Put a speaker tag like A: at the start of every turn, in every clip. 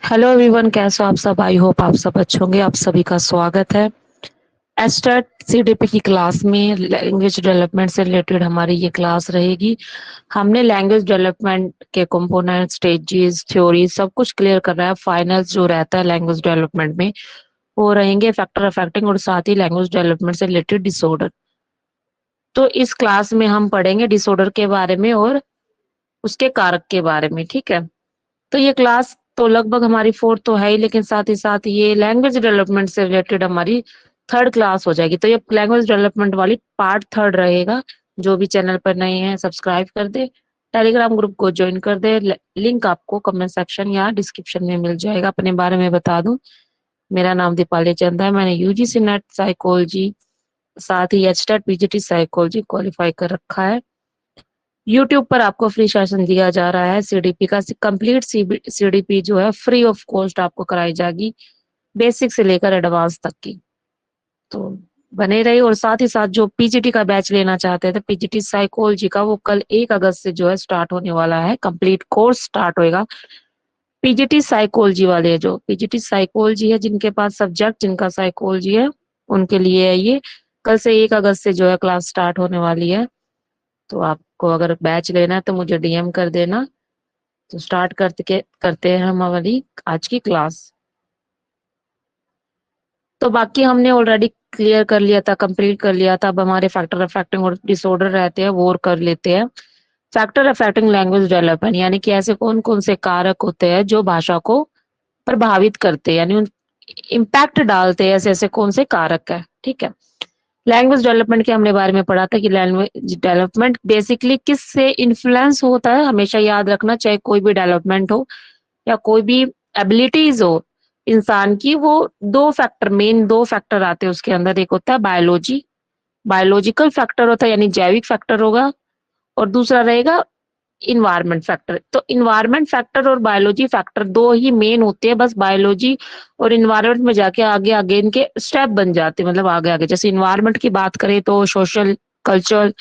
A: Hello everyone, कैसे हो आप सब। आई होप आप सब अच्छे होंगे। आप सभी का स्वागत है एस्टेट सीडीपी की क्लास में। लैंग्वेज डेवलपमेंट से रिलेटेड हमारी ये क्लास रहेगी। हमने लैंग्वेज डेवलपमेंट के कंपोनेंट, स्टेजेस, थ्योरी सब कुछ क्लियर कर रहा है। फाइनल्स जो रहता है लैंग्वेज डेवलपमेंट में वो रहेंगे फैक्टर अफेक्टिंग और साथ ही लैंग्वेज डेवलपमेंट से रिलेटेड डिसऑर्डर। तो इस क्लास में हम पढ़ेंगे डिसऑर्डर के बारे में और उसके कारक के बारे में। ठीक है, तो ये क्लास तो लगभग हमारी फोर्थ तो है ही, लेकिन साथ ही साथ ये लैंग्वेज डेवलपमेंट से रिलेटेड हमारी थर्ड क्लास हो जाएगी। तो ये लैंग्वेज डेवलपमेंट वाली पार्ट थर्ड रहेगा। जो भी चैनल पर नए हैं सब्सक्राइब कर दे, टेलीग्राम ग्रुप को ज्वाइन कर दे। लिंक आपको कमेंट सेक्शन या डिस्क्रिप्शन में मिल जाएगा। अपने बारे में बता दूं, मेरा नाम दीपाली चंद है। मैंने यूजीसी नेट साइकोलॉजी साथ ही एचटेट पीजीटी साइकोलॉजी क्वालिफाई कर रखा है। यूट्यूब पर आपको फ्री सेशन दिया जा रहा है। सीडीपी का कंप्लीट सीडीपी जो है फ्री ऑफ कॉस्ट आपको कराई जाएगी, बेसिक से लेकर एडवांस तक की। तो बने रहिए। और साथ ही साथ जो पीजीटी का बैच लेना चाहते हैं तो पीजीटी साइकोलॉजी का वो कल 1 अगस्त से जो है स्टार्ट होने वाला है। कंप्लीट कोर्स स्टार्ट होएगा। पीजीटी साइकोलॉजी वाले, जो पीजीटी साइकोलॉजी है, जिनके पास सब्जेक्ट जिनका साइकोलॉजी है, उनके लिए है ये। कल से 1 अगस्त से जो है क्लास स्टार्ट होने वाली है। तो आपको अगर बैच लेना है तो मुझे डीएम कर देना। तो स्टार्ट करते हैं हम हमारी आज की क्लास। तो बाकी हमने ऑलरेडी क्लियर कर लिया था, कंप्लीट कर लिया था। अब हमारे फैक्टर अफेक्टिंग और डिसऑर्डर रहते हैं, वो और कर लेते हैं। फैक्टर अफेक्टिंग लैंग्वेज डेवलपमेंट यानी कि ऐसे कौन कौन से कारक होते हैं जो भाषा को प्रभावित करते हैं, यानी इम्पैक्ट डालते हैं। ऐसे ऐसे कौन से कारक है। ठीक है, लैंग्वेज डेवलपमेंट के हमने बारे में पढ़ा था कि लैंग्वेज डेवलपमेंट बेसिकली किससे इन्फ्लुएंस होता है। हमेशा याद रखना, चाहे कोई भी डेवलपमेंट हो या कोई भी एबिलिटीज हो इंसान की, वो मेन दो फैक्टर आते हैं उसके अंदर। एक होता है बायोलॉजी, बायोलॉजिकल फैक्टर होता है यानी जैविक फैक्टर होगा, और दूसरा रहेगा इन्वायरमेंट फैक्टर। तो इन्वायरमेंट फैक्टर और बायोलॉजी फैक्टर दो ही मेन होते हैं। बस बायोलॉजी और इन्वायरमेंट में जाके आगे आगे इनके स्टेप बन जाते हैं, मतलब आगे आगे। जैसे इन्वायरमेंट की बात करें तो सोशल, कल्चर,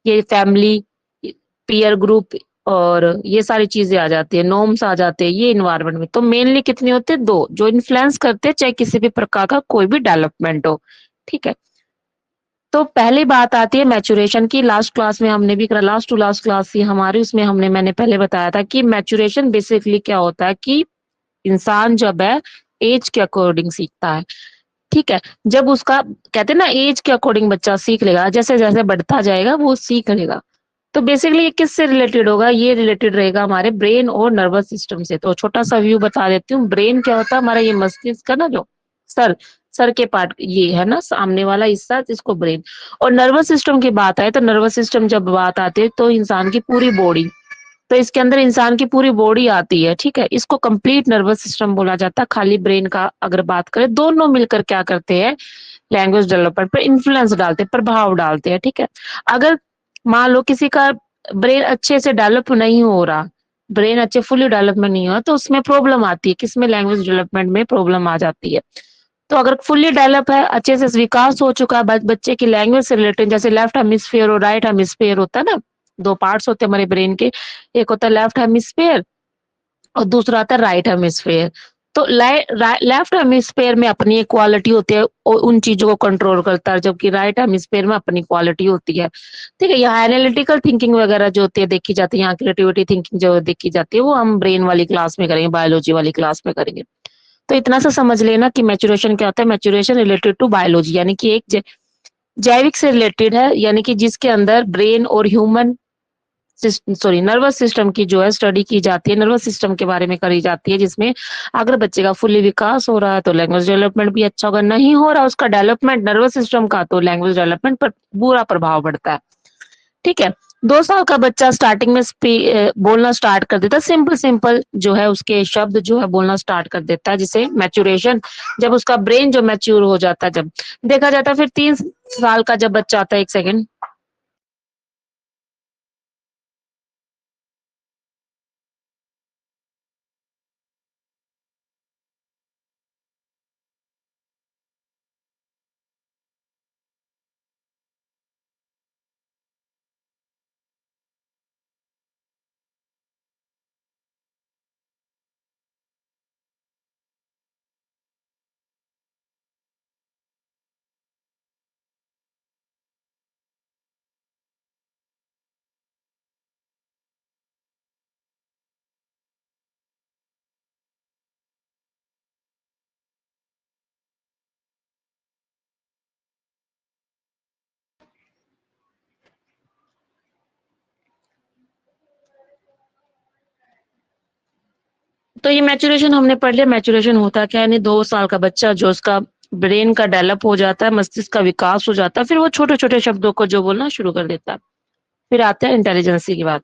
A: ये फैमिली, पीयर ग्रुप और ये सारी चीजें आ जाती है, नॉर्म्स आ जाते हैं ये इन्वायरमेंट में। तो मेनली कितने होते हैं? दो, जो इन्फ्लुएंस करते हैं चाहे किसी भी प्रकार का कोई भी डेवलपमेंट हो। ठीक है, तो पहली बात आती है मैचुरेशन की। लास्ट क्लास में हमने भी करा, लास्ट टू लास्ट क्लास थी हमारी, उसमें मैंने पहले बताया था कि मैचुरेशन बेसिकली क्या होता है कि इंसान जब है एज के अकॉर्डिंग सीखता है। ठीक है, जब उसका कहते हैं ना एज के अकॉर्डिंग बच्चा सीख लेगा, जैसे जैसे बढ़ता जाएगा वो सीख लेगा। तो बेसिकली ये किससे रिलेटेड होगा? ये रिलेटेड रहेगा हमारे ब्रेन और नर्वस सिस्टम से। तो छोटा सा व्यू बता देती हूँ। ब्रेन क्या होता है? हमारा ये मस्तिष्क का ना, जो सर सर के पार्ट ये है ना, सामने वाला हिस्सा, इसको ब्रेन। और नर्वस सिस्टम की बात आए तो नर्वस सिस्टम जब बात आती है तो इंसान की पूरी बॉडी, तो इसके अंदर इंसान की पूरी बॉडी आती है। ठीक है, इसको कंप्लीट नर्वस सिस्टम बोला जाता है। खाली ब्रेन का अगर बात करें, दोनों मिलकर क्या करते हैं? लैंग्वेज डेवलपमेंट पर इन्फ्लुएंस डालते हैं, प्रभाव डालते हैं। ठीक है, अगर मान लो किसी का ब्रेन अच्छे से डेवलप नहीं हो रहा, ब्रेन अच्छे फुली डेवलपमेंट नहीं हुआ, तो उसमें प्रॉब्लम आती है। किसमें? लैंग्वेज डेवलपमेंट में प्रॉब्लम आ जाती है। तो अगर फुल्ली डेवलप है, अच्छे से विकास हो चुका है बच्चे की लैंग्वेज से रिलेटेड, जैसे लेफ्ट हेमिस्फीयर और राइट हेमिस्फीयर होता है ना, दो पार्ट्स होते हैं हमारे ब्रेन के। एक होता है लेफ्ट हेमिस्फीयर और दूसरा आता है राइट हेमिस्फीयर। तो लेफ्ट हेमिस्फीयर में अपनी एक क्वालिटी होती है, उन चीजों को कंट्रोल करता है, जबकि राइट हेमिस्फीयर में अपनी क्वालिटी होती है। ठीक है, यहाँ एनालिटिकल थिंकिंग वगैरह जो होती है देखी जाती है, यहाँ क्रिएटिविटी थिंकिंग जो देखी जाती है वो हम ब्रेन वाली क्लास में करेंगे, बायोलॉजी वाली क्लास में करेंगे। तो इतना सा समझ लेना कि मैचुरेशन क्या होता है। मैचुरेशन रिलेटेड टू बायोलॉजी यानी कि एक जैविक से रिलेटेड है, यानी कि जिसके अंदर ब्रेन और ह्यूमन नर्वस सिस्टम की जो है स्टडी की जाती है, नर्वस सिस्टम के बारे में करी जाती है। जिसमें अगर बच्चे का फुली विकास हो रहा है तो लैंग्वेज डेवलपमेंट भी अच्छा होगा, नहीं हो रहा उसका डेवलपमेंट नर्वस सिस्टम का, तो लैंग्वेज डेवलपमेंट पर बुरा प्रभाव पड़ता है। ठीक है, 2 साल का बच्चा स्टार्टिंग में बोलना स्टार्ट कर देता है, सिंपल सिंपल जो है उसके शब्द जो है बोलना स्टार्ट कर देता है, जिसे मैच्योरेशन। जब उसका ब्रेन जो मैच्योर हो जाता है, जब देखा जाता है, फिर 3 साल का जब बच्चा आता है, 1 सेकेंड। तो ये मैच्योरेशन हमने पढ़ लिया। मैच्योरेशन होता क्या है, यानी 2 साल का बच्चा जो उसका ब्रेन का डेवलप हो जाता है, मस्तिष्क का विकास हो जाता है, फिर वो छोटे-छोटे शब्दों को जो बोलना शुरू कर देता है। फिर आते हैं इंटेलिजेंसी की बात।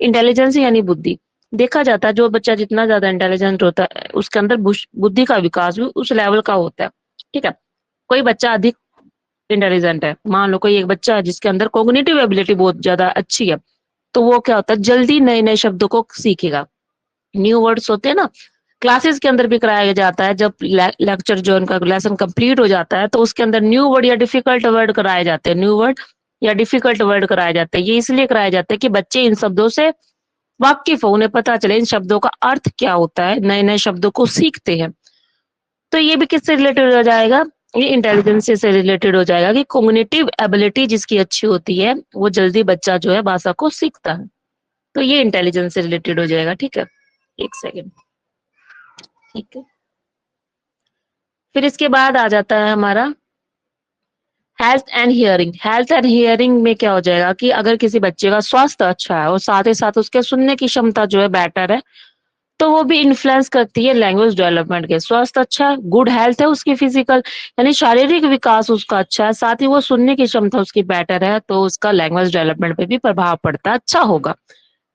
A: इंटेलिजेंस यानी बुद्धि। देखा जाता है जो बच्चा जितना ज़्यादा इंटेलिजेंट होता है, उसके अंदर बुद्धि का विकास भी उस लेवल का होता है। ठीक है? कोई बच्चा अधिक इंटेलिजेंट है, मान लो कोई एक बच्चा है जिसके अंदर कॉग्निटिव एबिलिटी बहुत ज़्यादा अच्छी है, तो वो क्या होता है जल्दी नए-नए शब्दों को सीखेगा। न्यू वर्ड्स होते हैं ना, क्लासेस के अंदर भी कराया जाता है, जब लेक्चर जो उनका लेसन कंप्लीट हो जाता है तो उसके अंदर न्यू वर्ड या डिफिकल्ट वर्ड कराए जाते हैं। न्यू वर्ड या डिफिकल्ट वर्ड कराए जाते हैं। ये इसलिए कराए जाते हैं कि बच्चे इन शब्दों से वाकिफ हो, उन्हें पता चले इन शब्दों का अर्थ क्या होता है, नए-नए शब्दों को सीखते हैं। तो ये भी किससे रिलेटेड हो जाएगा? ये इंटेलिजेंस से रिलेटेड हो जाएगा कि कॉग्निटिव एबिलिटी जिसकी अच्छी होती है, वो जल्दी बच्चा जो है भाषा को सीखता है। तो ये इंटेलिजेंस से रिलेटेड हो जाएगा, ठीक है? 1 सेकंड, ठीक है। फिर इसके बाद आ जाता है हमारा health and hearing. Health and hearing में क्या हो जाएगा कि अगर किसी बच्चे का स्वास्थ्य अच्छा है और साथ ही साथ उसके सुनने की क्षमता जो है बेटर है, तो वो भी इन्फ्लुएंस करती है लैंग्वेज डेवलपमेंट के। स्वास्थ्य अच्छा है, गुड हेल्थ है उसकी फिजिकल यानी शारीरिक विकास उसका अच्छा है, साथ ही वो सुनने की क्षमता उसकी बेटर है, तो उसका लैंग्वेज डेवलपमेंट पे भी प्रभाव पड़ता है, अच्छा होगा।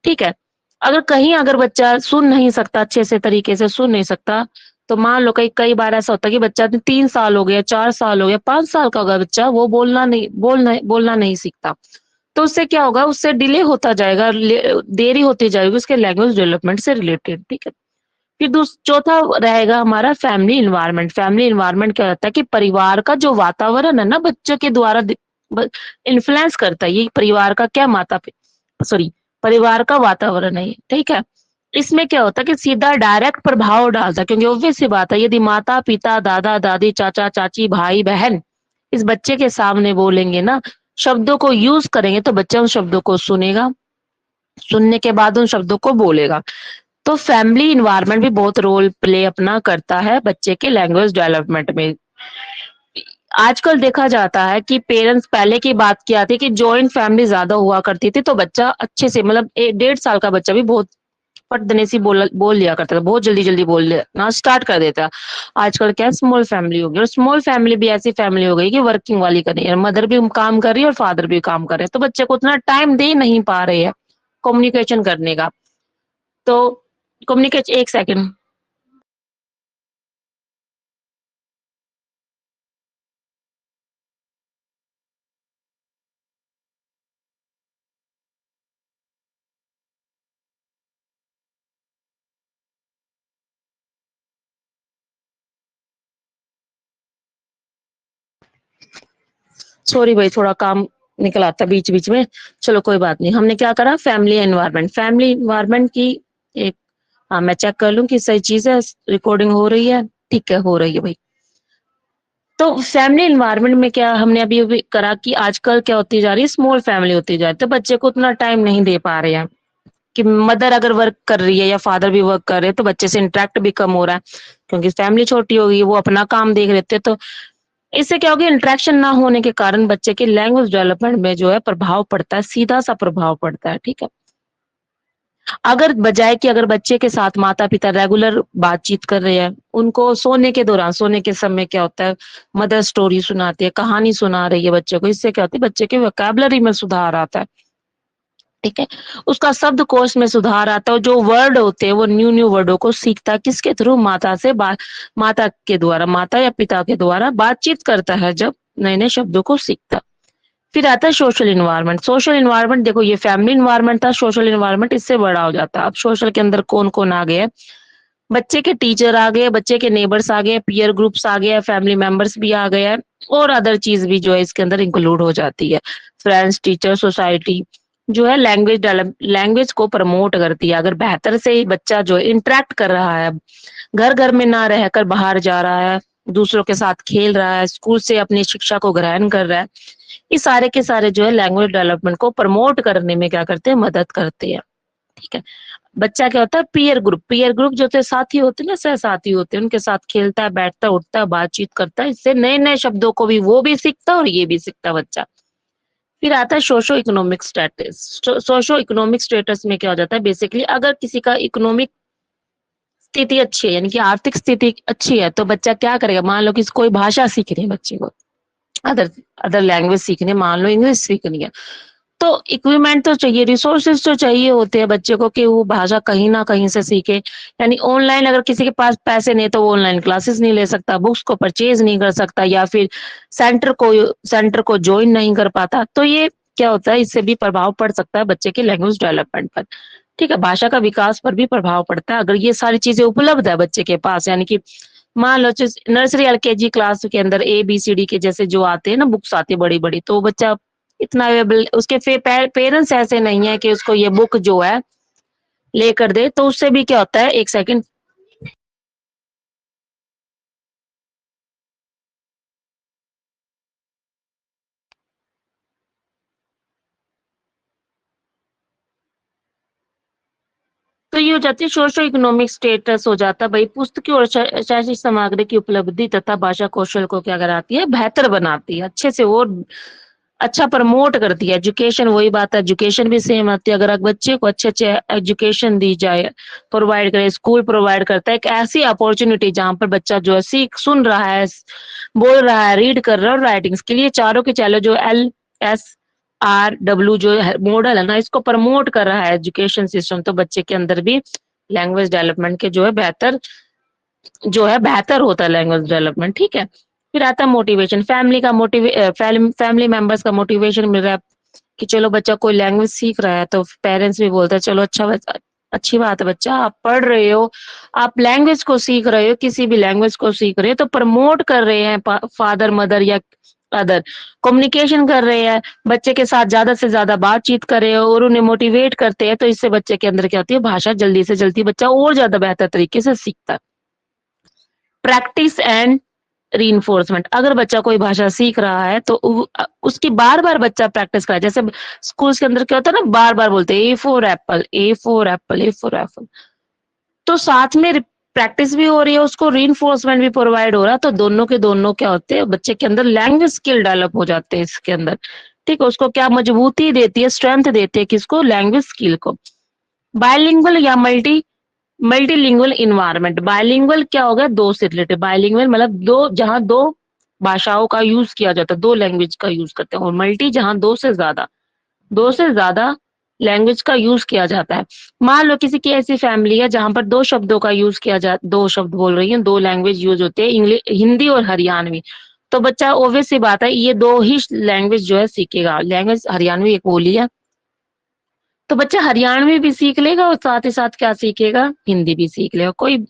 A: ठीक है? अगर बच्चा सुन नहीं सकता, अच्छे से तरीके से सुन नहीं सकता, तो मान लो कई कई बार ऐसा होता है कि बच्चा 3 साल हो गया, 4 साल हो गया, 5 साल का होगा बच्चा, वो बोलना नहीं सीखता। तो उससे क्या होगा, उससे डिले होता जाएगा, देरी होती जाएगी उसके लैंग्वेज डेवलपमेंट से रिलेटेड, ठीक है? फिर चौथा रहेगा हमारा फैमिली एनवायरनमेंट। फैमिली एनवायरनमेंट क्या होता है कि परिवार का जो वातावरण है ना बच्चों के द्वारा इन्फ्लुएंस करता है। ये परिवार का क्या माता सॉरी परिवार का वातावरण है ये, ठीक है? इसमें क्या होता है कि सीधा डायरेक्ट प्रभाव डालता है, क्योंकि ऑब्वियस सी बात है यदि माता पिता दादा दादी चाचा चाची भाई बहन इस बच्चे के सामने बोलेंगे ना, शब्दों को यूज करेंगे, तो बच्चा उन शब्दों को सुनेगा, सुनने के बाद उन शब्दों को बोलेगा। तो फैमिली एनवायरनमेंट भी बहुत रोल प्ले अपना करता है बच्चे के लैंग्वेज डेवलपमेंट में। आजकल देखा जाता है कि पेरेंट्स, पहले की बात क्या आती है कि जॉइंट फैमिली ज्यादा हुआ करती थी, तो बच्चा अच्छे से मतलब 1.5 साल का बच्चा भी बहुत फटदने बोल लिया करता था, बहुत जल्दी जल्दी बोलना स्टार्ट कर देता। आजकल क्या स्मॉल फैमिली हो गई, और स्मॉल फैमिली भी ऐसी फैमिली हो गई कि वर्किंग वाली कर रही है, मदर भी काम कर रही है और फादर भी काम कर रहे हैं, तो बच्चे को उतना टाइम दे नहीं पा रहे हैं कम्युनिकेशन करने का। तो कम्युनिकेट 1 सेकंड। सॉरी भाई, थोड़ा काम निकल आता बीच-बीच में। चलो कोई बात नहीं। हमने क्या करा, फैमिली एनवायरनमेंट। फैमिली एनवायरनमेंट की एक मैं चेक कर लूँ कि सही चीज़ है, रिकॉर्डिंग हो रही है? ठीक है, हो रही है भाई। तो फैमिली एनवायरनमेंट में क्या हमने अभी-अभी करा कि आजकल क्या होती जा रही है, स्मॉल फैमिली होती जा रही है, तो बच्चे को उतना टाइम नहीं दे पा रहे हैं कि मदर अगर वर्क कर रही है या फादर भी वर्क कर रहे हैं, तो बच्चे से इंटरेक्ट भी कम हो रहा है, क्योंकि फैमिली छोटी हो गई, वो अपना काम देख लेते हैं। तो इससे क्या होगा, इंटरेक्शन ना होने के कारण बच्चे के लैंग्वेज डेवलपमेंट में जो है प्रभाव पड़ता है, सीधा-सा प्रभाव पड़ता है, ठीक है? अगर बजाए कि अगर बच्चे के साथ माता-पिता रेगुलर बातचीत कर रहे हैं, उनको सोने के समय क्या होता है, मदर स्टोरी सुनाती है, कहानी सुना रही है बच्चे को, इससे क्या होता है बच्चे के वोकैब्युलरी में सुधार आता है, ठीक है? उसका शब्दकोश में सुधार आता है और जो वर्ड होते हैं वो न्यू-न्यू वर्डों को सीखता है, किसके थ्रू? माता के द्वारा, माता या पिता के द्वारा बातचीत करता है जब नए-नए शब्दों को सीखता है। फिर आता है सोशल एनवायरनमेंट। सोशल एनवायरनमेंट देखो, ये फैमिली एनवायरनमेंट था, सोशल एनवायरनमेंट इससे बड़ा हो जाता है। अब सोशल के अंदर कौन-कौन आ गए? बच्चे के टीचर आ गए, बच्चे के नेबर्स आ गए, पीयर ग्रुप्स आ गए, फैमिली मेंबर्स भी आ गए हैं, और अदर चीज़ भी जो है इसके अंदर इंक्लूड हो जाती है। फ्रेंड्स, टीचर, सोसाइटी जो है लैंग्वेज को प्रमोट करती है। अगर बेहतर से बच्चा जो है इंटरैक्ट कर रहा है, घर-घर में ना रहकर बाहर जा रहा है, दूसरों के साथ खेल रहा है, स्कूल से अपनी शिक्षा को ग्रहण कर रहा है, ये सारे के सारे जो है लैंग्वेज डेवलपमेंट को प्रमोट करने में क्या करते हैं, मदद करते हैं, ठीक है? बच्चा क्या होता है, पीयर ग्रुप जो होते हैं, साथी होते हैं ना, सहसाथी होते हैं, उनके साथ खेलता है, बैठता है, उठता है, बातचीत करता है, इससे नए-नए शब्दों को भी वो भी सीखता है और ये भी सीखता है बच्चा। फिर आता है socio economic status. Socio economic status में क्या हो जाता है, बेसिकली अगर किसी का इकोनॉमिक स्थिति अच्छी है, यानी कि आर्थिक स्थिति अच्छी है, तो बच्चा क्या करेगा? मान लो कि कोई भाषा सीखनी है बच्चे को, अदर अदर लैंग्वेज सीखनी है, मान लो इंग्लिश सीखनी है, तो इक्विपमेंट तो चाहिए, रिसोर्सेज तो चाहिए होते हैं बच्चे को कि वो भाषा कहीं न कहीं से सीखे। यानी ऑनलाइन अगर किसी के पास पैसे नहीं, तो वो ऑनलाइन क्लासेस नहीं ले सकता, बुक्स को परचेज़ नहीं कर सकता, या फिर सेंटर को सेंटर को जॉइन नहीं कर पाता। तो ये क्या होता है, इससे भी प्रभाव पड़ सकता है बच्चे के लैंग्वेज डेवलपमेंट पर। ठीक है? भाषा का विकास पर भी प्रभाव पड़ता है, अगर ये सारी चीज़ें उपलब्ध है बच्चे के पास, यानी कि मान लो नर्सरी एलकेजी क्लास के अंदर एबीसीडी के जैसे जो आते हैं ना, बुक्स आती है बड़ी-बड़ी, तो बच्चा इतना अवेलेबल, उसके पेरेंट्स ऐसे नहीं है कि उसको ये बुक जो है लेकर दे, तो उससे भी क्या होता है, एक सेकंड। तो ये हो जाती है सोशो इकोनॉमिक स्टेटस, हो जाता है भाई, पुस्तकीय और शैक्षिक सामग्री की उपलब्धि तथा भाषा कौशल को क्या कराती है, बेहतर बनाती है, अच्छे से और अच्छा प्रमोट करती है। एजुकेशन, वही बात है, एजुकेशन भी सेम आती है, अगर एक बच्चे को अच्छे-अच्छे एजुकेशन दी जाए, प्रोवाइड करे, स्कूल प्रोवाइड करता है एक ऐसी अपॉर्च्युनिटी जहाँ पर बच्चा जो है सुन रहा है, बोल रहा है, रीड कर रहा है और राइटिंग स्किल, ये चारों के चारों जो LSRW जो है मॉडल है ना, इसको प्रमोट कर रहा है एजुकेशन सिस्टम, तो बच्चे के अंदर भी लैंग्वेज डेवलपमेंट के बेहतर होता है लैंग्वेज डेवलपमेंट, ठीक है? फिर आता है मोटिवेशन, फैमिली मेंबर्स का मोटिवेशन मिल रहा है कि चलो बच्चा कोई लैंग्वेज सीख रहा है, तो पेरेंट्स भी बोलते हैं चलो अच्छी बात है बच्चा, आप पढ़ रहे हो, आप लैंग्वेज को सीख रहे हो, किसी भी लैंग्वेज को सीख रहे हो, तो प्रमोट कर रहे हैं फादर, मदर या अदर, कम्युनिकेशन कर रहे हैं, बच्चे के साथ ज़्यादा से ज़्यादा बातचीत कर रहे हो और उन्हें मोटिवेट करते हैं, तो इससे बच्चे के अंदर क्या होती है, भाषा जल्दी से जल्दी बच्चा और ज़्यादा बेहतर तरीके से सीखता है। प्रैक्टिस एंड रीइंफोर्समेंट, अगर बच्चा कोई भाषा सीख रहा है तो उसकी बार-बार बच्चा प्रैक्टिस कराए, जैसे स्कूल्स के अंदर क्या होता है ना, बार-बार बोलते हैं A for Apple, A for Apple, A for Apple, तो साथ में प्रैक्टिस भी हो रही है, उसको रीइंफोर्समेंट भी प्रोवाइड हो रहा है, तो दोनों के दोनों क्या होते हैं, बच्चे के अंदर लैंग्वेज स्किल डेवलप हो जाते हैं इसके अंदर, ठीक है? उसको क्या मजबूती देती है, स्ट्रेंथ देती है किसको, लैंग्वेज स्किल को। बायलिंगुअल या मल्टीलिंगुअल एनवायरनमेंट, बायलिंगुअल क्या होगा, दो से रिलेटेड, बायलिंगुअल मतलब दो, जहाँ दो भाषाओं का यूज किया जाता है, दो लैंग्वेज का यूज करते हैं, और मल्टी जहाँ दो से ज्यादा लैंग्वेज का यूज किया जाता है। मान लो किसी की ऐसी फैमिली है जहाँ पर दो शब्दों का यूज किया जा, दो शब्द बोल रही है, दो लैंग्वेज यूज होते हैं, इंग्लिश, हिंदी और हरियाणवी, तो बच्चा ऑब्वियस सी बात है ये दो ही लैंग्वेज जो है सीखेगा, लैंग्वेज हरियाणवी एक बोली है, तो बच्चा हरियाणवी भी सीख लेगा और साथ ही साथ क्या सीखेगा, हिंदी भी सीख लेगा, कोई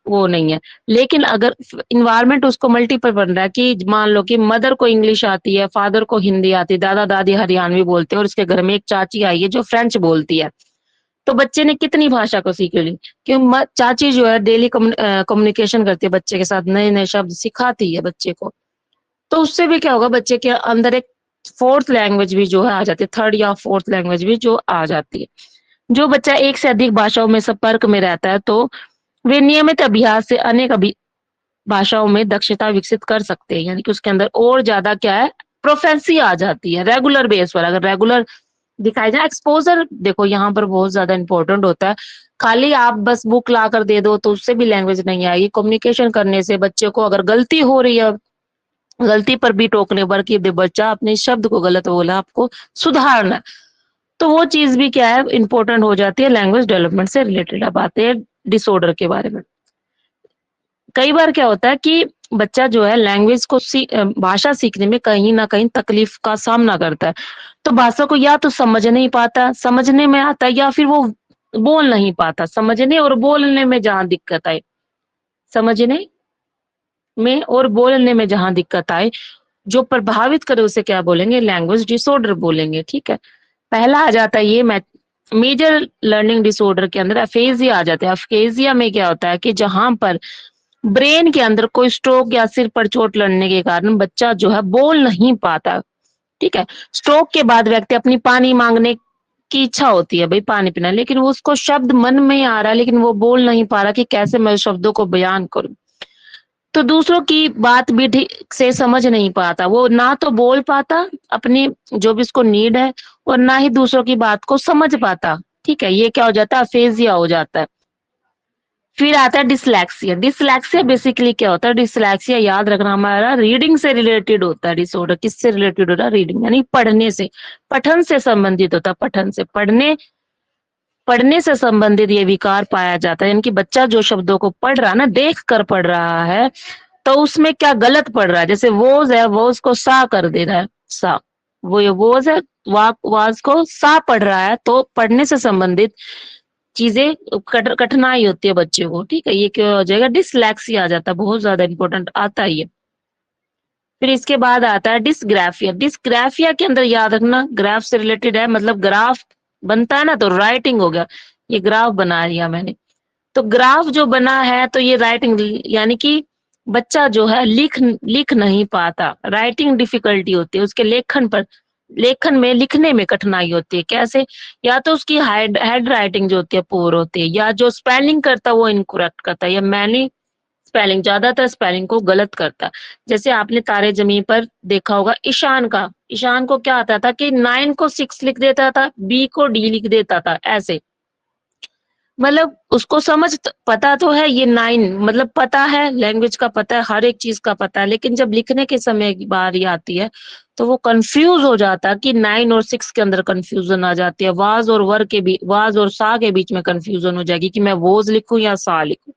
A: वो नहीं है। लेकिन अगर एनवायरनमेंट उसको मल्टीपल बन रहा है कि मान लो कि मदर को इंग्लिश आती है, फादर को हिंदी आती है, दादा-दादी हरियाणवी बोलते हैं और उसके घर में एक चाची आई है जो फ्रेंच बोलती है। तो बच्चे ने कितनी भाषा को सीख ली? क्यों चाची जो है डेली कम्युनिकेशन करती है बच्चे के साथ, नए-नए शब्द सिखाती है बच्चे को। तो उससे भी क्या होगा, बच्चे के अंदर एक फोर्थ लैंग्वेज भी जो है आ जाती है, थर्ड या फोर्थ लैंग्वेज भी जो आ जाती है। जो बच्चा एक से अधिक भाषाओं में संपर्क में रहता है, तो वे नियमित अभ्यास से अनेक भाषाओं में दक्षता विकसित कर सकते हैं, यानी कि उसके अंदर और ज़्यादा क्या है, प्रोफिशिएंसी आ जाती है रेगुलर बेस पर, अगर रेगुलर दिखाई जाए। एक्सपोज़र देखो यहाँ पर बहुत ज़्यादा इम्पोर्टेंट होता है। खाली आप बस बुक लाकर दे दो तो उससे भी लैंग्वेज नहीं आएगी। कम्युनिकेशन करने से बच्चे को अगर गलती हो रही है, गलती पर भी टोकने पर कि बच्चा अपने शब्द को गलत बोला, आपको सुधारना है। तो वो चीज़ भी क्या है, इम्पोर्टेंट हो जाती है लैंग्वेज डेवलपमेंट से रिलेटेड। अब आते हैं डिसऑर्डर के बारे में। कई बार क्या होता है कि बच्चा जो है लैंग्वेज को भाषा सीखने में कहीं न कहीं तकलीफ का सामना करता है। तो भाषा को या तो समझ नहीं पाता, समझने में आता है, या फिर वो बोल नहीं पाता। समझने और बोलने में जहाँ दिक्कत आए, समझने में और बोलने में जहाँ दिक्कत आए, जो प्रभावित करे उसे क्या बोलेंगे, लैंग्वेज डिसऑर्डर बोलेंगे, ठीक है? पहला आ जाता है ये मेजर लर्निंग डिसऑर्डर के अंदर अफेज़िया आ जाता है। अफेज़िया में क्या होता है कि जहाँ पर ब्रेन के अंदर कोई स्ट्रोक या सिर पर चोट लगने के कारण बच्चा जो है बोल नहीं पाता, ठीक है? स्ट्रोक के बाद व्यक्ति अपनी पानी माँगने की इच्छा होती है, भई पानी पीना है, लेकिन वो उसको शब्द मन में आ रहा है, लेकिन वो बोल नहीं पा रहा कि कैसे मैं शब्दों को बयान करूँ। तो दूसरों की बात भी ठीक से समझ नहीं पाता, वो ना तो बोल पाता अपनी जो भी उसको नीड है, और ना ही दूसरों की बात को समझ पाता, ठीक है? ये क्या हो जाता है, अफेज़िया हो जाता है। फिर आता है डिसलेक्सिया। डिसलेक्सिया बेसिकली क्या होता है? डिसलेक्सिया याद रखना हमारा रीडिंग से रिलेटेड होता है डिसऑर्डर। किससे रिलेटेड होता है? रीडिंग, यानी पढ़ने से, पठन से संबंधित होता है। पठन से, पढ़ने पढ़ने से संबंधित ये विकार पाया जाता है। यानी कि बच्चा जो शब्दों को पढ़ रहा है ना, देख कर पढ़ रहा है, तो उसमें क्या गलत पढ़ रहा है। जैसे वोज है, वोज को सा कर दे रहा है, सा। वो ये वोज है, वाज को सा पढ़ रहा है, तो पढ़ने से संबंधित चीजें कठिनाई होती है बच्चे को। ठीक है, ये क्या हो जाएगा? डिसलेक्सिया आ जाता है, बहुत ज्यादा इंपॉर्टेंट आता है ये। फिर इसके बाद आता है डिसग्राफिया। डिसग्राफिया के अंदर याद रखना, ग्राफ से रिलेटेड है, मतलब ग्राफ बनता है ना, तो राइटिंग हो गया। ये ग्राफ बना लिया मैंने, तो ग्राफ जो बना है तो ये राइटिंग, यानी कि बच्चा जो है लिख लिख नहीं पाता, राइटिंग डिफिकल्टी होती है उसके लेखन पर, लेखन में लिखने में कठिनाई होती है। कैसे? या तो उसकी हेड राइटिंग जो होती है पुअर होती है, या जो स्पेलिंग करता है वो इनकरेक्ट करता है, या मैनी स्पेलिंग, ज्यादातर स्पेलिंग को गलत करता है। जैसे आपने तारे जमीन पर देखा होगा, ईशान का, ईशान को क्या आता था कि 9 को 6 लिख देता था, बी को डी लिख देता था, ऐसे। मतलब उसको समझ पता तो है, ये 9 मतलब पता है, लैंग्वेज का पता है, हर एक चीज का पता है, लेकिन जब लिखने के समय की बारी आती है तो वो कंफ्यूज हो जाता है कि 9 और 6 के अंदर कंफ्यूजन आ जाती है, वाज और वर के बीच, वाज और सा के बीच में कंफ्यूजन हो जाएगी कि मैं वोज लिखूं या सा लिखूं।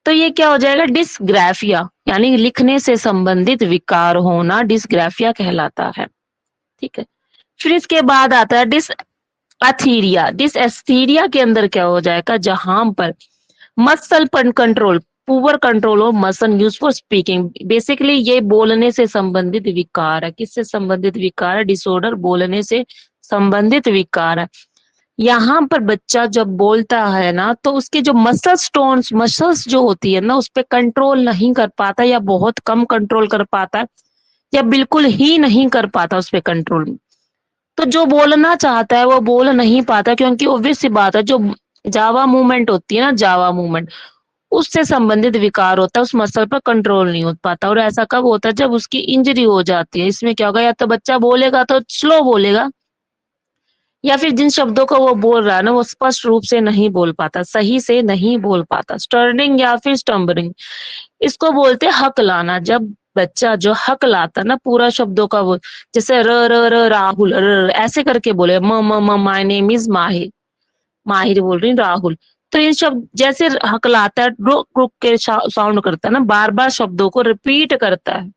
A: तो ये क्या हो जाएगा? डिसग्राफिया, यानी लिखने से संबंधित विकार होना डिसग्राफिया कहलाता है। ठीक है। फिर इसके बाद आता है डिसअथीरिया। डिसअथीरिया के अंदर क्या हो जाएगा? जहां पर muscle control, poor control of muscle use for speaking. Basically ये बोलने से संबंधित विकार है। किससे संबंधित विकार है? डिसऑर्डर, बोलने से संबंधित विकार है। यहाँ पर बच्चा जब बोलता है ना, तो उसके जो मसल्स जो होती है ना, उस पे कंट्रोल नहीं कर पाता, या बहुत कम कंट्रोल कर पाता है, या बिल्कुल ही नहीं कर पाता उस पे कंट्रोल। तो जो बोलना चाहता है वो बोल नहीं पाता, क्योंकि ऑब्वियस सी बात है, जो जावा मूवमेंट होती है ना, जावा मूवमेंट, उससे संबंधित विकार होता है, उस मसल पर कंट्रोल नहीं हो पाता। और ऐसा कब होता है? जब उसकी इंजरी हो जाती है। इसमें क्या होगा? या तो बच्चा बोलेगा तो स्लो बोलेगा, या फिर जिन शब्दों को वो बोल रहा है ना, वो स्पष्ट रूप से नहीं बोल पाता, सही से नहीं बोल पाता, स्टर्निंग या फिर स्टम्बरिंग। इसको बोलते हैं हक लाना। जब बच्चा जो हक लाता ना, पूरा शब्दों का वो, जैसे र र र राहुल, ऐसे करके बोले, माय नेम इज माहिर, माहिर बोल रही हूँ, राहुल। तो ये शब्द जैसे हकलाता है, रुक रुक के साउंड करता है ना, बार बार शब्दों को रिपीट करता है,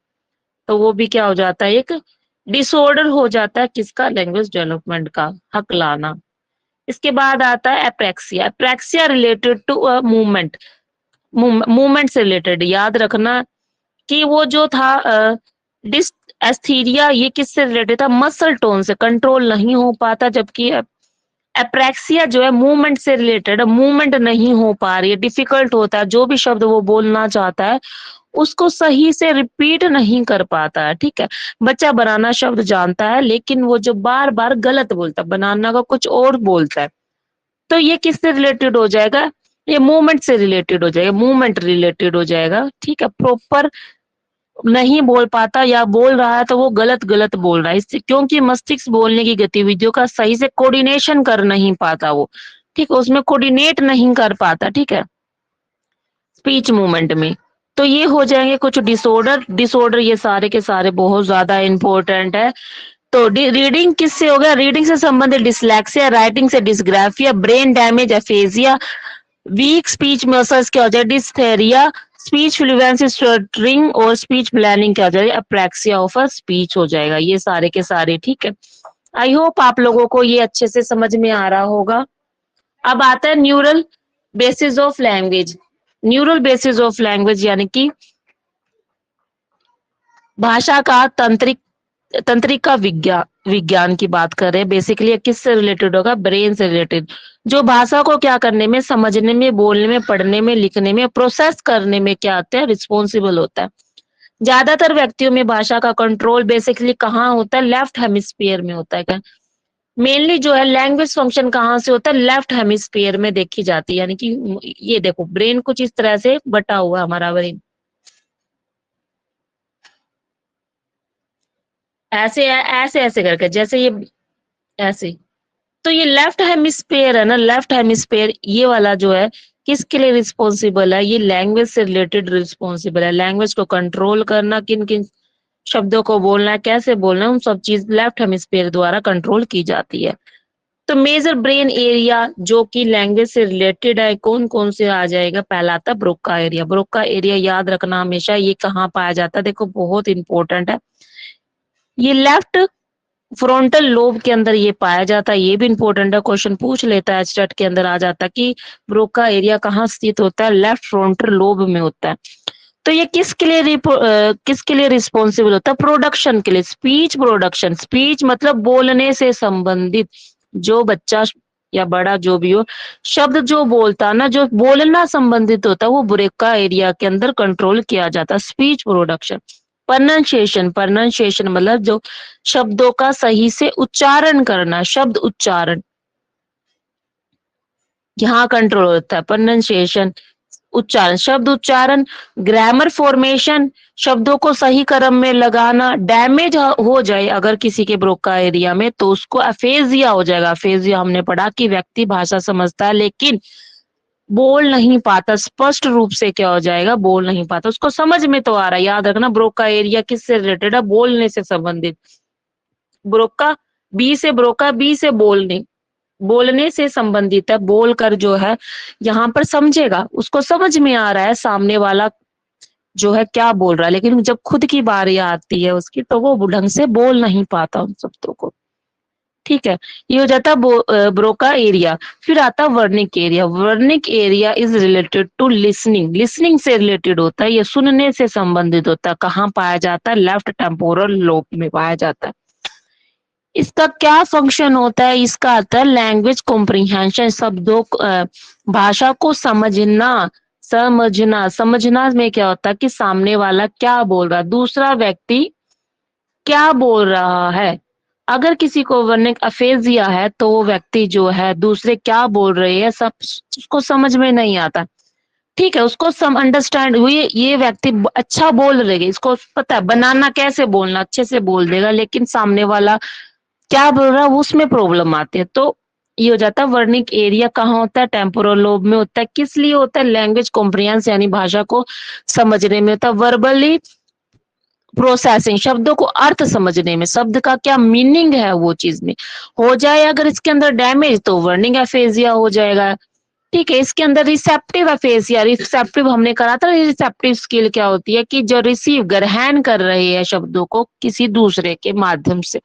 A: तो वो भी क्या हो जाता है? एक डिसऑर्डर हो जाता है। किसका? लैंग्वेज डेवलपमेंट का, हकलाना। इसके बाद आता है apraxia. Apraxia related to a movement, movement से रिलेटेड। याद रखना कि वो जो था डिस एस्थीरिया, ये किससे रिलेटेड था? मसल टोन से, कंट्रोल नहीं हो पाता, जबकि एप्रेक्सिया जो है मूवमेंट से रिलेटेड है, मूवमेंट नहीं हो पा रही है, डिफिकल्ट होता है, जो भी शब्द वो बोलना चाहता है उसको सही से रिपीट नहीं कर पाता है। ठीक है, बच्चा बनाना शब्द जानता है, लेकिन वो जो बार बार गलत बोलता है, बनाना का कुछ और बोलता है। तो ये किससे रिलेटेड हो जाएगा? ये मूवमेंट से रिलेटेड हो जाएगा, मूवमेंट रिलेटेड हो जाएगा। ठीक है, प्रॉपर नहीं बोल पाता, या बोल रहा है तो वो गलत गलत बोल रहा है, इससे क्योंकि मस्तिष्क बोलने की गतिविधियों का सही से कोऑर्डिनेशन कर नहीं पाता वो। ठीक है, उसमें कोऑर्डिनेट नहीं कर पाता। ठीक है, स्पीच मूवमेंट में। तो ये हो जाएंगे कुछ डिसऑर्डर। डिसऑर्डर ये सारे के सारे बहुत ज्यादा इंपॉर्टेंट है। तो रीडिंग किससे हो गया? रीडिंग से संबंधित डिसलेक्सिया, राइटिंग से dysgraphia, brain damage aphasia, weak speech muscles क्या हो जाए? डिस्थेरिया, स्पीच फ्लुएंसी स्टटरिंग, और स्पीच प्लानिंग क्या हो जाएगा? अप्रैक्सिया ऑफ अ स्पीच हो जाएगा। ये सारे के सारे। ठीक है, आई होप आप लोगों को ये अच्छे से समझ में आ रहा होगा। अब आता है neural basis of language. Neural basis of language यानी कि भाषा का तंत्रिका विज्ञान, विज्ञान की बात कर रहे हैं। बेसिकली किससे रिलेटेड होगा? ब्रेन से रिलेटेड। जो भाषा को क्या करने में, समझने में, बोलने में, पढ़ने में, लिखने में, प्रोसेस करने में क्या होता है? रिस्पॉन्सिबल होता है। ज्यादातर व्यक्तियों में भाषा का कंट्रोल बेसिकली कहाँ होता है? लेफ्ट हेमिस्फीयर में होता है। क्या मेनली जो है लैंग्वेज फंक्शन कहाँ से होता है? लेफ्ट हेमिस्फीयर में देखी जाती है। यानी कि ये देखो, ब्रेन कुछ इस तरह से बटा हुआ है हमारा ब्रेन, ऐसे ऐसे ऐसे करके, जैसे ये ऐसे। तो ये लेफ्ट हेमिस्फेयर है ना, लेफ्ट हेमिस्फेयर ये वाला जो है, किसके लिए रिस्पॉन्सिबल है? ये लैंग्वेज से रिलेटेड रिस्पॉन्सिबल है। लैंग्वेज को कंट्रोल करना, किन किन शब्दों को बोलना है, कैसे बोलना है, उन सब चीज लेफ्ट हेमिस्फीयर द्वारा कंट्रोल की जाती है। तो मेजर ब्रेन एरिया जो कि लैंग्वेज से रिलेटेड है, कौन कौन से आ जाएगा? पहला आता है ब्रोका एरिया। ब्रोका एरिया याद रखना हमेशा, ये कहाँ पाया जाता है? देखो बहुत इंपॉर्टेंट है। ये लेफ्ट फ्रंटल लोब के अंदर ये पाया जाता है। ये भी इंपॉर्टेंट है, क्वेश्चन पूछ लेता है, स्टेट के अंदर आ जाता है कि ब्रोका एरिया कहाँ स्थित होता है? लेफ्ट फ्रंटल लोब में होता है। तो ये किसके लिए रिस्पॉन्सिबल होता है? प्रोडक्शन के लिए, स्पीच प्रोडक्शन। स्पीच मतलब बोलने से संबंधित, जो बच्चा या बड़ा जो भी हो, शब्द जो बोलता है ना, जो बोलना संबंधित होता है, वो ब्रेका एरिया के अंदर कंट्रोल किया जाता है। Speech production. प्रोनाउंसिएशन, प्रोनाउंसिएशन मतलब जो शब्दों का सही से उच्चारण करना, शब्द उच्चारण, यहाँ कंट्रोल होता है। प्रोनाउंसिएशन उच्चारण, शब्द उच्चारण। ग्रामर फॉर्मेशन, शब्दों को सही क्रम में लगाना। डैमेज हो जाए अगर किसी के ब्रोका एरिया में, तो उसको अफेजिया हो जाएगा। अफेजिया हमने पढ़ा कि व्यक्ति भाषा समझता है लेकिन बोल नहीं पाता, स्पष्ट रूप से क्या हो जाएगा? बोल नहीं पाता। उसको समझ में तो आ रहा है, याद रखना ब्रोका एरिया किससे रिलेटेड है? बोलने से संबंधित। ब्रोका बी से बोलने, बोलने से संबंधित है। बोलकर जो है यहाँ पर समझेगा, उसको समझ में आ रहा है सामने वाला जो है क्या बोल रहा है, लेकिन जब खुद की बारी आती है उसकी, तो वो ढंग से बोल नहीं पाता उन शब्दों को। ठीक है, ये हो जाता है ब्रोका एरिया। फिर आता Wernicke area. Wernicke area is related to listening. Listening से रिलेटेड होता है, ये सुनने से संबंधित होता है। कहाँ पाया जाता है? लेफ्ट टेम्पोरल लोब में पाया जाता है। इसका क्या फंक्शन होता है? इसका आता है लैंग्वेज कॉम्प्रिहेंशन, शब्दों भाषा को समझना। समझना में क्या होता है कि सामने वाला क्या बोल रहा है, दूसरा व्यक्ति क्या बोल रहा है। अगर किसी को वर्निक अफेजिया है तो वो व्यक्ति जो है दूसरे क्या बोल रहे हैं सब उसको समझ में नहीं आता। ठीक है, उसको सम अंडरस्टैंड हुई, ये व्यक्ति अच्छा बोल रहे हैं, इसको पता है बनाना कैसे बोलना, अच्छे से बोल देगा, लेकिन सामने वाला क्या बोल रहा है उसमें प्रॉब्लम आती है। तो ये हो जाता है वर्निक एरिया। कहाँ होता है? टेम्पोरल लोब में होता है। किस लिए होता है? लैंग्वेज कॉम्प्रिहेंस यानी भाषा को समझने में होता है। वर्बली प्रोसेसिंग, शब्दों को अर्थ समझने में, शब्द का क्या मीनिंग है वो चीज में हो जाए अगर इसके अंदर डैमेज, तो वर्निंग एफेजिया हो जाएगा। ठीक है, इसके अंदर रिसेप्टिव एफेजिया। रिसेप्टिव हमने करा था, रिसेप्टिव स्किल क्या होती है कि जो रिसीव ग्रहण कर रहे हैं शब्दों को किसी दूसरे के माध्यम से,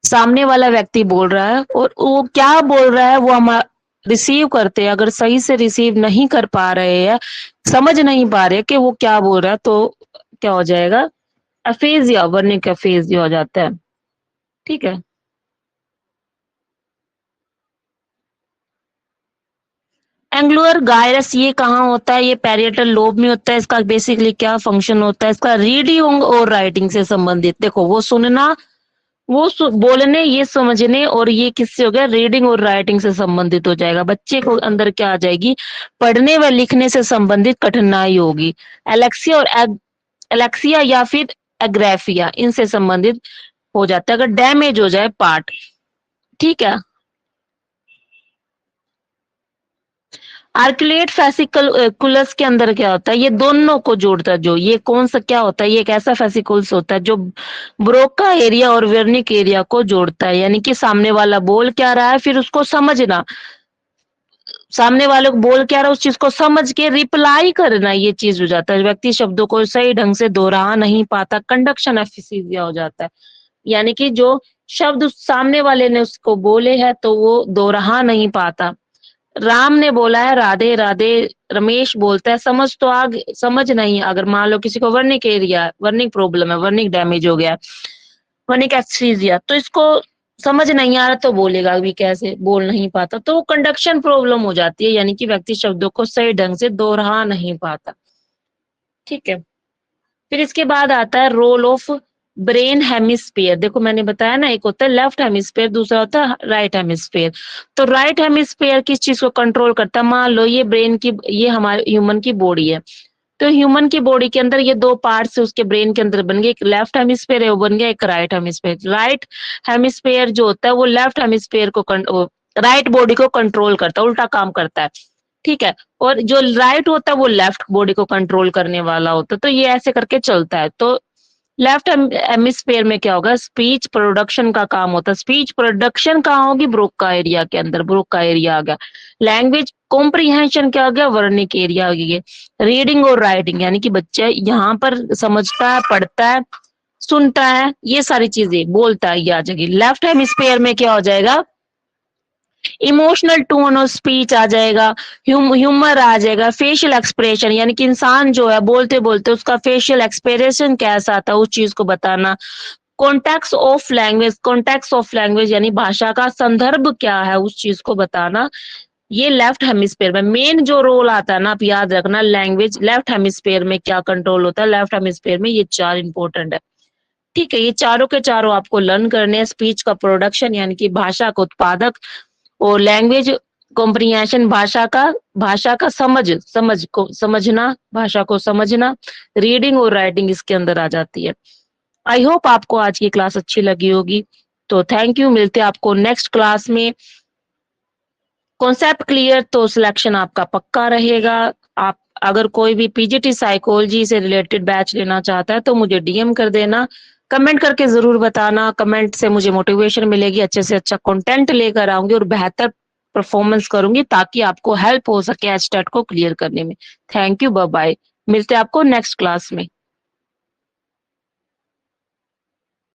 A: सामने वाला व्यक्ति बोल रहा है और वो क्या बोल रहा है वो हम रिसीव करते हैं। अगर सही से रिसीव नहीं कर पा रहे हैं, समझ नहीं पा रहे कि वो क्या बोल रहा है, तो क्या हो जाएगा? अफेजिया, वर्निक अफेजिया हो जाता है। ठीक है, एंगुलर गायरस ये कहाँ होता है? ये पैरिएटल लोब में होता है। इसका बेसिकली क्या फंक्शन होता है? इसका रीडिंग और राइटिंग से संबंधित। देखो वो सुनना, बोलने, ये समझने, और ये किससे हो गया? रीडिंग और राइटिंग से संबंधित हो जाएगा। बच्चे को अंदर क्या आ जाएगी? पढ़ने व लिखने से संबंधित कठिनाई होगी। एलेक्सिया और एलेक्सिया या फिर एग्राफिया, इनसे संबंधित हो जाता है अगर डैमेज हो जाए पार्ट। ठीक है, आर्कुलेट फेसिकुलस के अंदर क्या होता है? ये दोनों को जोड़ता है। जो ये कौन सा क्या होता है? ये एक ऐसा फेसिकुलस होता है जो ब्रोका एरिया और वर्निक एरिया को जोड़ता है। यानी कि सामने वाला बोल क्या रहा है, फिर उसको समझना, सामने वाले को बोल क्या रहा है उस चीज को समझ के रिप्लाई करना, ये चीज हो जाता है। व्यक्ति शब्दों को सही ढंग से दोहरा नहीं पाता, कंडक्शन एफिशिएंसी हो जाता है। यानी कि जो शब्द उस सामने वाले ने उसको बोले हैं तो वो दोहरा नहीं पाता। राम ने बोला है राधे राधे, रमेश बोलता है समझ तो समझ नहीं। अगर मान लो किसी को वर्निक एरिया, वर्निक प्रॉब्लम है, वर्निक डैमेज हो गया, वर्निक एस्थीसिया, तो इसको समझ नहीं आ रहा तो बोलेगा भी कैसे? बोल नहीं पाता, तो वो कंडक्शन प्रॉब्लम हो जाती है। यानी कि व्यक्ति शब्दों को सही ढंग से दोहरा नहीं पाता। ठीक है, फिर इसके बाद आता है रोल ऑफ ब्रेन हेमिस्फीयर। देखो मैंने बताया ना, एक होता है लेफ्ट हेमिस्फीयर, दूसरा होता है राइट हेमिस्फीयर। तो राइट हेमिस्फीयर किस चीज को कंट्रोल करता है? मान लो ये ब्रेन की, ये हमारे ह्यूमन की बॉडी है, तो ह्यूमन की बॉडी के अंदर ये दो पार्ट्स उसके ब्रेन के अंदर बन गए, एक लेफ्ट हेमिस्फीयर है वो बन गया, एक राइट हेमिस्फीयर। राइट हेमिस्फीयर जो होता है वो लेफ्ट हेमिस्फीयर को राइट बॉडी को कंट्रोल करता है, उल्टा काम करता है। ठीक है, और जो राइट होता है वो लेफ्ट बॉडी को कंट्रोल करने वाला होता है, तो ये ऐसे करके चलता है। तो लेफ्ट हेमिस्फेयर में क्या होगा, स्पीच प्रोडक्शन का काम होता है। स्पीच प्रोडक्शन कहाँ होगी, ब्रोका एरिया के अंदर, ब्रोका एरिया आ गया। लैंग्वेज कॉम्प्रिहेंशन क्या हो गया, वर्निक एरिया हो गया। रीडिंग और राइटिंग यानी कि बच्चा यहाँ पर समझता है, पढ़ता है, सुनता है, ये सारी चीजें बोलता है, ये आ जाएगी। लेफ्ट हेमिस्फेयर में क्या हो जाएगा, इमोशनल टोन ऑफ स्पीच आ जाएगा, ह्यूमर आ जाएगा, फेशियल एक्सप्रेशन यानी कि इंसान जो है बोलते बोलते उसका फेशियल एक्सप्रेशन कैसा आता है उस चीज को बताना। कॉन्टेक्स्ट ऑफ लैंग्वेज यानी भाषा का संदर्भ क्या है उस चीज को बताना। ये लेफ्ट हेमिस्फेयर में मेन जो रोल आता है ना, आप याद रखना, लैंग्वेज लेफ्ट हेमिस्फेयर में क्या कंट्रोल होता है, लेफ्ट हेमिस्फेयर में ये चार इंपॉर्टेंट है। ठीक है, ये चारों के चारों आपको लर्न करने हैं। स्पीच का प्रोडक्शन यानी कि भाषा का उत्पादक, और लैंग्वेज कॉम्प्रिहेंशन भाषा का समझ को समझना, भाषा को समझना। रीडिंग और राइटिंग इसके अंदर आ जाती है। आई होप आपको आज की क्लास अच्छी लगी होगी। तो थैंक यू, मिलते हैं आपको नेक्स्ट क्लास में। कॉन्सेप्ट क्लियर तो सिलेक्शन आपका पक्का रहेगा। आप अगर कोई भी पीजीटी साइकोलॉजी से रिलेटेड बैच लेना चाहता है तो मुझे डीएम कर देना, कमेंट करके जरूर बताना। कमेंट से मुझे मोटिवेशन मिलेगी, अच्छे से अच्छा कंटेंट लेकर आऊंगी और बेहतर परफॉर्मेंस करूंगी ताकि आपको हेल्प हो सके एचटेट को क्लियर करने में। थैंक यू, बाय बाय, मिलते हैं आपको नेक्स्ट क्लास में।